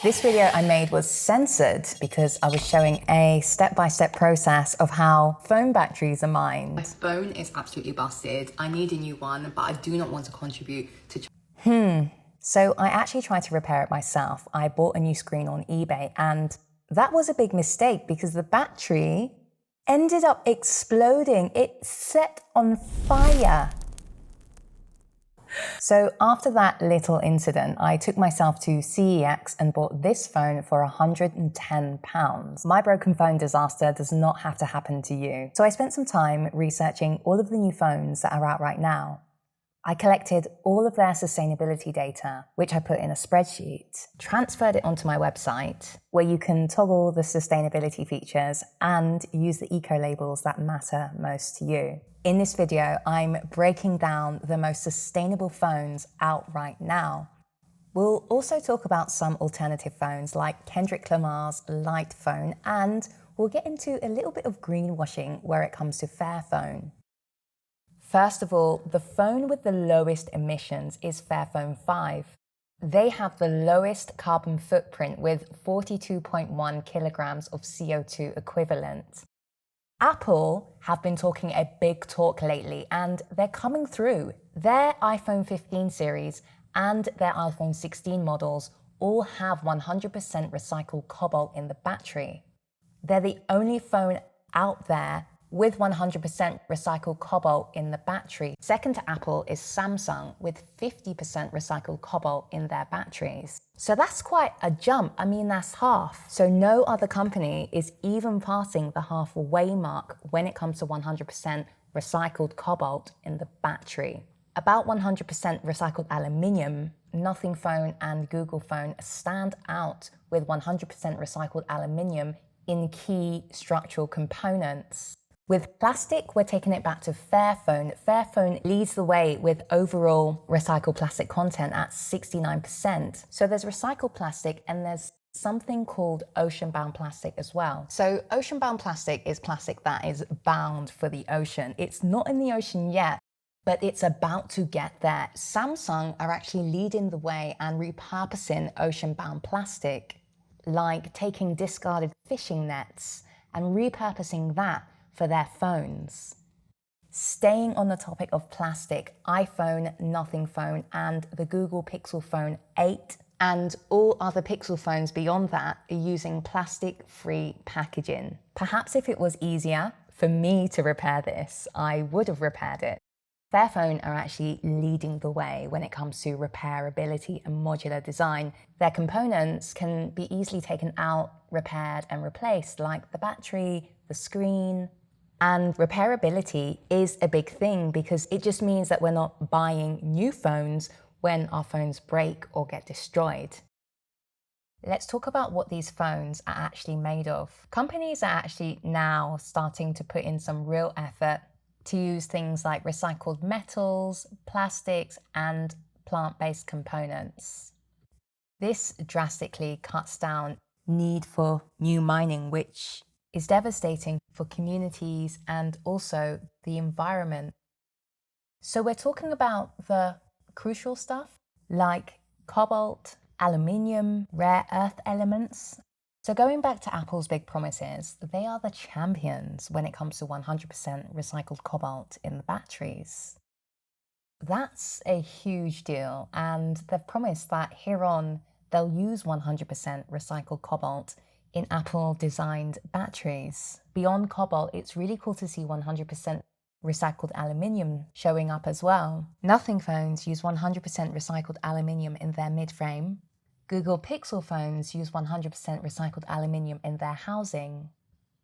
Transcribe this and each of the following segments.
This video I made was censored because I was showing a step-by-step process of how phone batteries are mined. My phone is absolutely busted. I need a new one, but I do not want to contribute to... So I actually tried to repair it myself. I bought a new screen on eBay, and that was a big mistake because the battery ended up exploding. It set on fire. So after that little incident, I took myself to CEX and bought this phone for £110. My broken phone disaster does not have to happen to you. So I spent some time researching all of the new phones that are out right now. I collected all of their sustainability data, which I put in a spreadsheet, transferred it onto my website, where you can toggle the sustainability features and use the eco labels that matter most to you. In this video, I'm breaking down the most sustainable phones out right now. We'll also talk about some alternative phones like Kendrick Lamar's LIGHTPHONE, and we'll get into a little bit of greenwashing where it comes to FAIRPHONE. First of all, the phone with the lowest emissions is FAIRPHONE 5. They have the lowest carbon footprint with 42.1 kilograms of CO2 equivalent. Apple have been talking a big talk lately, and they're coming through. Their iPhone 15 series and their iPhone 16 models all have 100% recycled cobalt in the battery. They're the only phone out there with 100% recycled cobalt in the battery. Second to Apple is Samsung with 50% recycled cobalt in their batteries. So that's quite a jump. I mean, that's half. So no other company is even passing the halfway mark when it comes to 100% recycled cobalt in the battery. About 100% recycled aluminium, Nothing Phone and Google Phone stand out with 100% recycled aluminium in key structural components. With plastic, we're taking it back to FAIRPHONE. FAIRPHONE leads the way with overall recycled plastic content at 69%. So there's recycled plastic and there's something called ocean-bound plastic as well. So ocean-bound plastic is plastic that is bound for the ocean. It's not in the ocean yet, but it's about to get there. Samsung are actually leading the way and repurposing ocean-bound plastic, like taking discarded fishing nets and repurposing that for their phones. Staying on the topic of plastic, iPhone, Nothing Phone, and the Google Pixel Phone 8 and all other Pixel phones beyond that are using plastic-free packaging. Perhaps if it was easier for me to repair this, I would have repaired it. FAIRPHONE are actually leading the way when it comes to repairability and modular design. Their components can be easily taken out, repaired, and replaced, like the battery, the screen. And repairability is a big thing because it just means that we're not buying new phones when our phones break or get destroyed. Let's talk about what these phones are actually made of. Companies are actually now starting to put in some real effort to use things like recycled metals, plastics, and plant-based components. This drastically cuts down need for new mining, which is devastating for communities and also the environment. So we're talking about the crucial stuff like cobalt, aluminium, rare earth elements. So going back to Apple's big promises, they are the champions when it comes to 100% recycled cobalt in the batteries. That's a huge deal, and they've promised that here on they'll use 100% recycled cobalt in Apple-designed batteries. Beyond cobalt, it's really cool to see 100% recycled aluminium showing up as well. Nothing phones use 100% recycled aluminium in their mid-frame. Google Pixel phones use 100% recycled aluminium in their housing.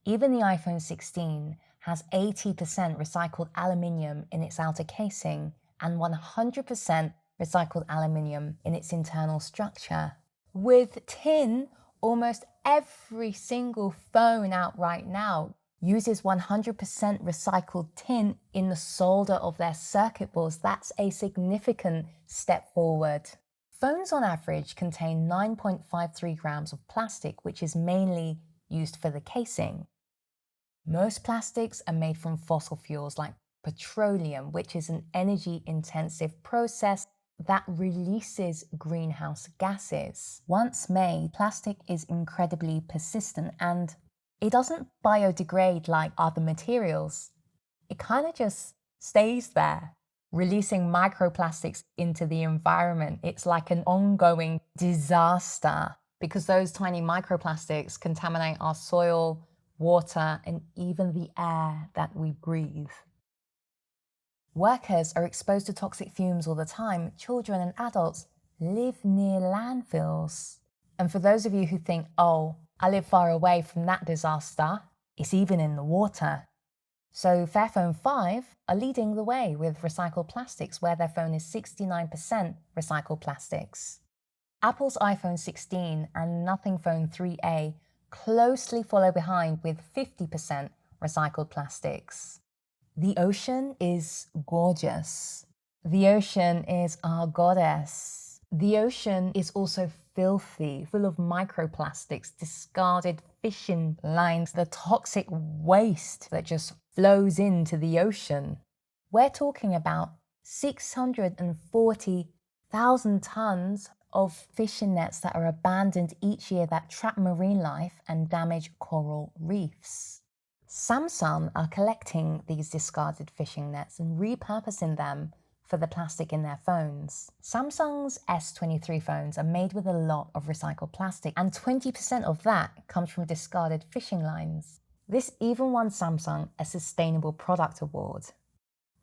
Even the iPhone 16 has 80% recycled aluminium in its outer casing and 100% recycled aluminium in its internal structure. With tin, almost every single phone out right now uses 100% recycled tin in the solder of their circuit boards. That's a significant step forward. Phones on average contain 9.53 grams of plastic, which is mainly used for the casing. Most plastics are made from fossil fuels like petroleum, which is an energy-intensive process that releases greenhouse gases. Once made, plastic is incredibly persistent and it doesn't biodegrade like other materials. It kind of just stays there, releasing microplastics into the environment. It's like an ongoing disaster because those tiny microplastics contaminate our soil, water, and even the air that we breathe. Workers are exposed to toxic fumes all the time. Children and adults live near landfills. And for those of you who think, oh, I live far away from that disaster, it's even in the water. So FAIRPHONE 5 are leading the way with recycled plastics, where their phone is 69% recycled plastics. Apple's iPhone 16 and Nothing Phone 3A closely follow behind with 50% recycled plastics. The ocean is gorgeous. The ocean is our goddess. The ocean is also filthy, full of microplastics, discarded fishing lines, the toxic waste that just flows into the ocean. We're talking about 640,000 tons of fishing nets that are abandoned each year that trap marine life and damage coral reefs. Samsung are collecting these discarded fishing nets and repurposing them for the plastic in their phones. Samsung's S23 phones are made with a lot of recycled plastic, and 20% of that comes from discarded fishing lines. This even won Samsung a Sustainable Product Award.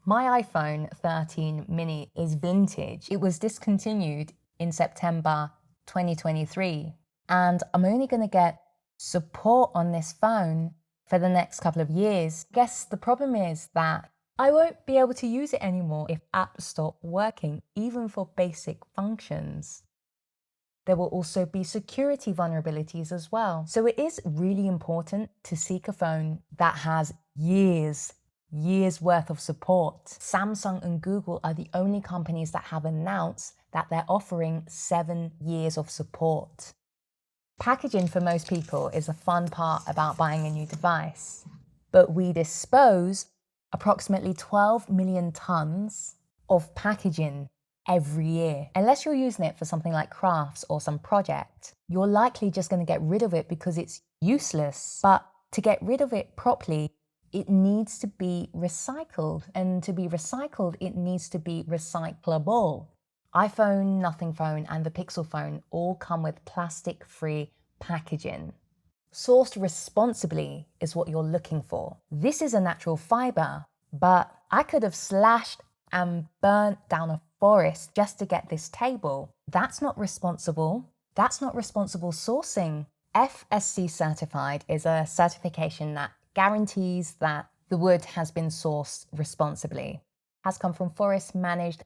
My iPhone 13 mini is vintage. It was discontinued in September 2023, and I'm only going to get support on this phone for the next couple of years. I guess the problem is that I won't be able to use it anymore if apps stop working, even for basic functions. There will also be security vulnerabilities as well. So it is really important to seek a phone that has years worth of support. Samsung and Google are the only companies that have announced that they're offering 7 years of support. Packaging for most people is the fun part about buying a new device, but we dispose approximately 12 million tons of packaging every year. Unless you're using it for something like crafts or some project, you're likely just going to get rid of it because it's useless. But to get rid of it properly, it needs to be recycled. And to be recycled, it needs to be recyclable. iPhone, Nothing Phone, and the Pixel phone all come with plastic-free packaging. Sourced responsibly is what you're looking for. This is a natural fibre, but I could have slashed and burnt down a forest just to get this table. That's not responsible. That's not responsible sourcing. FSC certified is a certification that guarantees that the wood has been sourced responsibly, has come from forests managed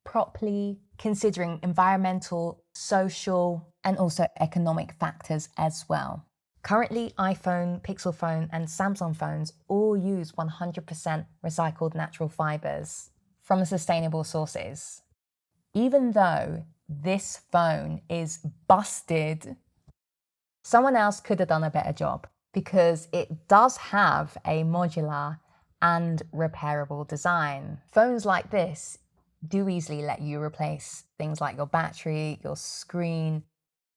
properly, considering environmental, social, and also economic factors as well. Currently, iPhone, Pixel phone, and Samsung phones all use 100% recycled natural fibres from sustainable sources. Even though this phone is busted, someone else could have done a better job because it does have a modular and repairable design. Phones like this do easily let you replace things like your battery, your screen,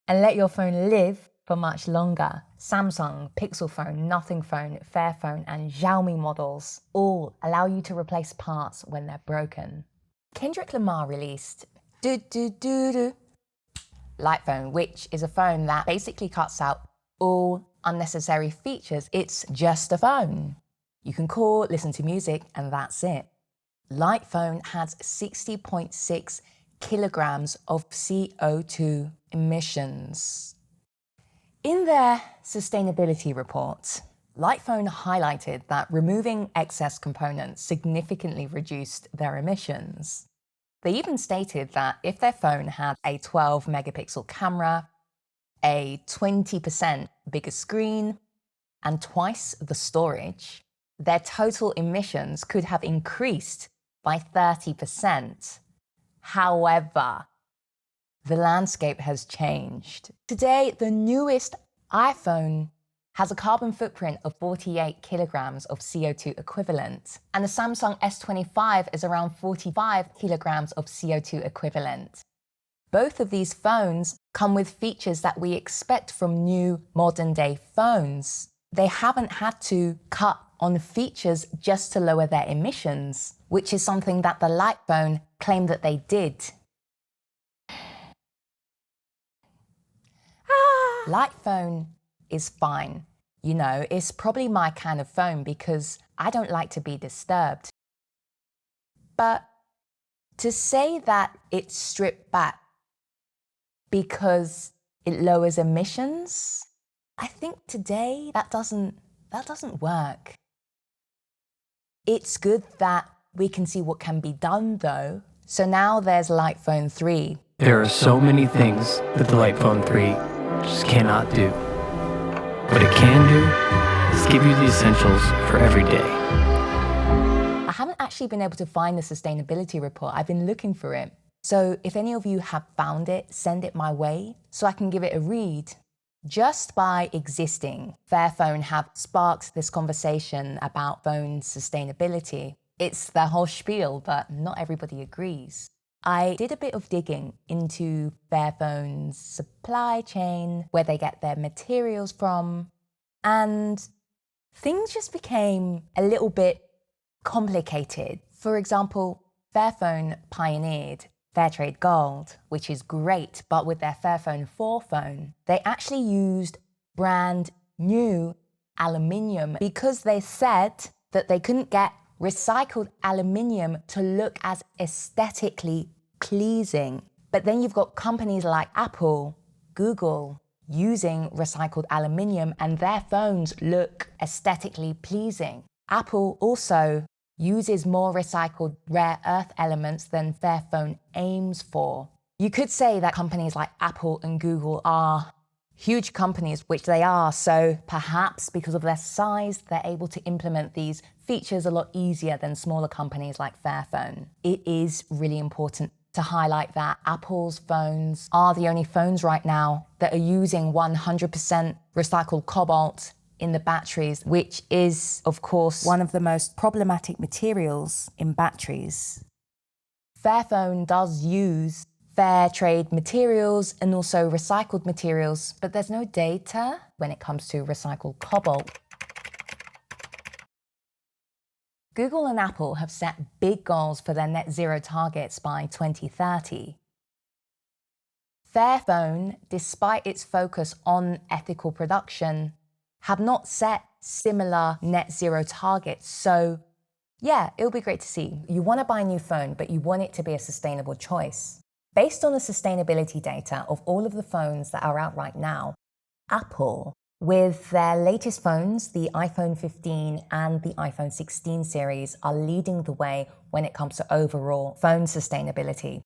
and let your phone live for much longer. Samsung, Pixel phone, Nothing phone, FAIRPHONE, and Xiaomi models all allow you to replace parts when they're broken. Kendrick Lamar released LIGHTPHONE, which is a phone that basically cuts out all unnecessary features. It's just a phone. You can call, listen to music, and that's it. LIGHTPHONE has 60.6 kilograms of CO2 emissions. In their sustainability report, LIGHTPHONE highlighted that removing excess components significantly reduced their emissions. They even stated that if their phone had a 12 megapixel camera, a 20% bigger screen, and twice the storage, their total emissions could have increased by 30%. However, the landscape has changed. Today, the newest iPhone has a carbon footprint of 48 kilograms of CO2 equivalent, and the Samsung S25 is around 45 kilograms of CO2 equivalent. Both of these phones come with features that we expect from new modern-day phones. They haven't had to cut on features just to lower their emissions, which is something that the LIGHTPHONE claimed that they did. LIGHTPHONE is fine. You know, it's probably my kind of phone because I don't like to be disturbed. But to say that it's stripped back because it lowers emissions, I think today that doesn't work. It's good that we can see what can be done though. So now there's LIGHTPHONE 3. There are so many things that the LIGHTPHONE 3 just cannot do. What it can do is give you the essentials for every day. I haven't actually been able to find the sustainability report. I've been looking for it. So if any of you have found it, send it my way so I can give it a read. Just by existing, FAIRPHONE have sparked this conversation about phone sustainability. It's their whole spiel, but not everybody agrees. I did a bit of digging into FAIRPHONE's supply chain, where they get their materials from, and things just became a little bit complicated. For example, FAIRPHONE pioneered Fairtrade Gold, which is great, but with their FAIRPHONE 4 phone, they actually used brand new aluminium because they said that they couldn't get recycled aluminium to look as aesthetically pleasing. But then you've got companies like Apple, Google, using recycled aluminium and their phones look aesthetically pleasing. Apple also uses more recycled rare earth elements than FAIRPHONE aims for. You could say that companies like Apple and Google are huge companies, which they are, so perhaps because of their size, they're able to implement these features a lot easier than smaller companies like FAIRPHONE. It is really important to highlight that Apple's phones are the only phones right now that are using 100% recycled cobalt in the batteries, which is, of course, one of the most problematic materials in batteries. FAIRPHONE does use fair trade materials and also recycled materials, but there's no data when it comes to recycled cobalt. Google and Apple have set big goals for their net zero targets by 2030. FAIRPHONE, despite its focus on ethical production, have not set similar net zero targets. So yeah, it'll be great to see. You want to buy a new phone, but you want it to be a sustainable choice. Based on the sustainability data of all of the phones that are out right now, Apple, with their latest phones, the iPhone 15 and the iPhone 16 series, are leading the way when it comes to overall phone sustainability.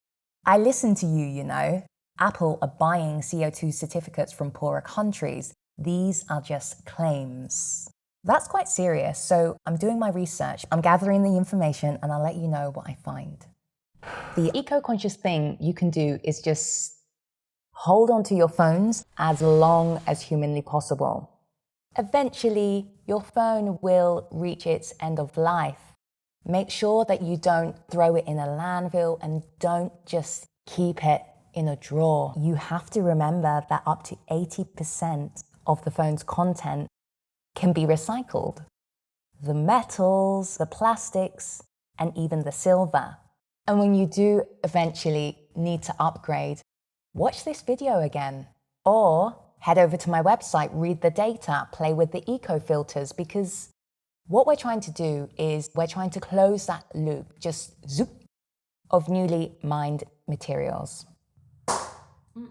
I listen to you, you know. Apple are buying CO2 certificates from poorer countries. These are just claims. That's quite serious, so I'm doing my research. I'm gathering the information and I'll let you know what I find. The eco-conscious thing you can do is just hold on to your phones as long as humanly possible. Eventually, your phone will reach its end of life. Make sure that you don't throw it in a landfill and don't just keep it in a drawer. You have to remember that up to 80% of the phone's content can be recycled. The metals, the plastics, and even the silver. And when you do eventually need to upgrade, watch this video again. Or head over to my website, read the data, play with the eco filters, because what we're trying to do is we're trying to close that loop, just zoop, of newly mined materials. The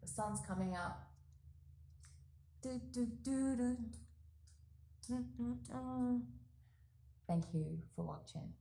sun's coming up. Thank you for watching.